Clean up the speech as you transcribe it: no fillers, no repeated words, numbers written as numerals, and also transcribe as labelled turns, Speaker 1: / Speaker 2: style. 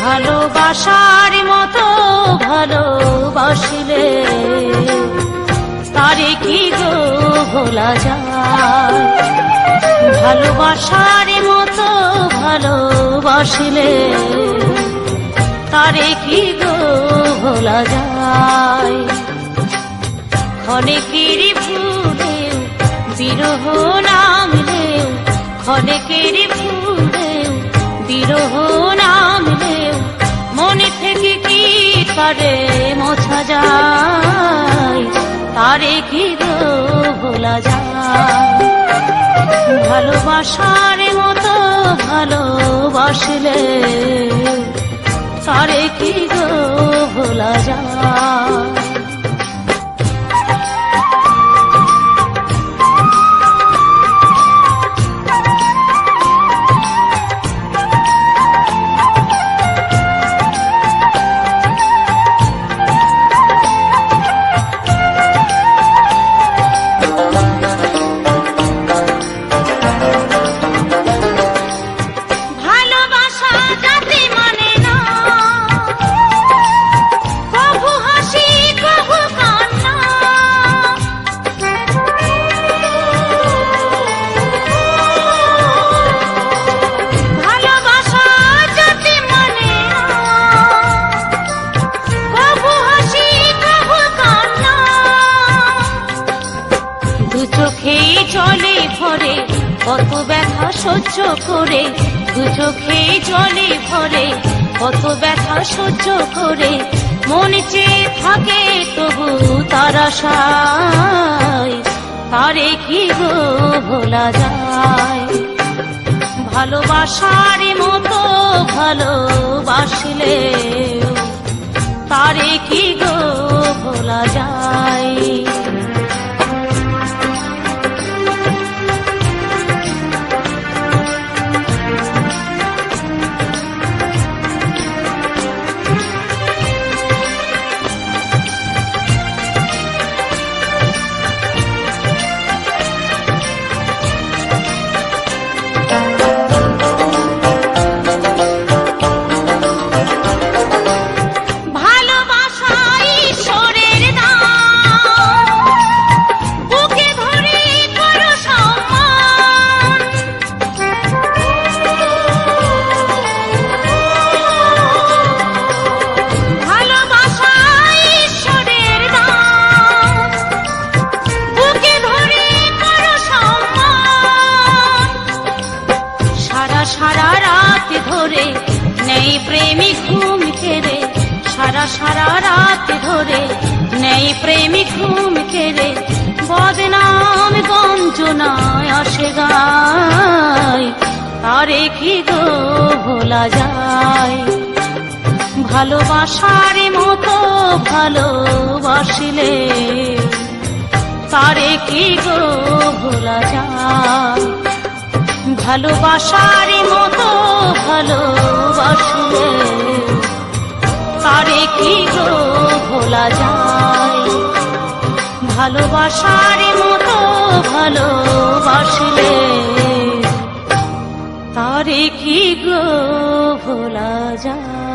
Speaker 1: ভালোবাসার মতো ভালোবাসিলে তারে কি গো ভোলা যায়। ভালোবাসার মতো ভালোবাসিলে তারে কি গো ভোলা যায়। ক্ষণেকের ভুলেও বিরহ নামলেও, ক্ষণেকের ভুলেও বিরহ নামলেও মনে থেকে কি তারে মোছা যায়। তারে কি গো ভোলা যায়। ভালোবাসার মতো ভালোবাসলে তারে কি গো ভোলা যায়। চোখেই জলে ভরে কত ব্যথা সহ্য করে, দু চোখেই জলে ভরে কত ব্যথা সহ্য করে মন চেয়ে থাকে তবু তার আশায়। তারে কি গো ভোলা যায়। ভালোবাসার মতো ভালোবাসলে তারে কি গো ভোলা যায়। সারা রাত ধরে নেই প্রেমিক ঘুম কেড়ে, সারা রাত ধরে নেই প্রেমিক ঘুম কেড়ে বদনাম গঞ্জনায় আসে গায়। তারে কি গো ভোলা যায়। ভালোবাসার মতো ভালোবাসিলে তারে কি গো ভোলা যায়। ভালোবাসার মতো ভালোবাসলে তারে কি গো ভোলা যায়। ভালোবাসার মতো ভালোবাসলে তারে কি গো ভোলা যায়।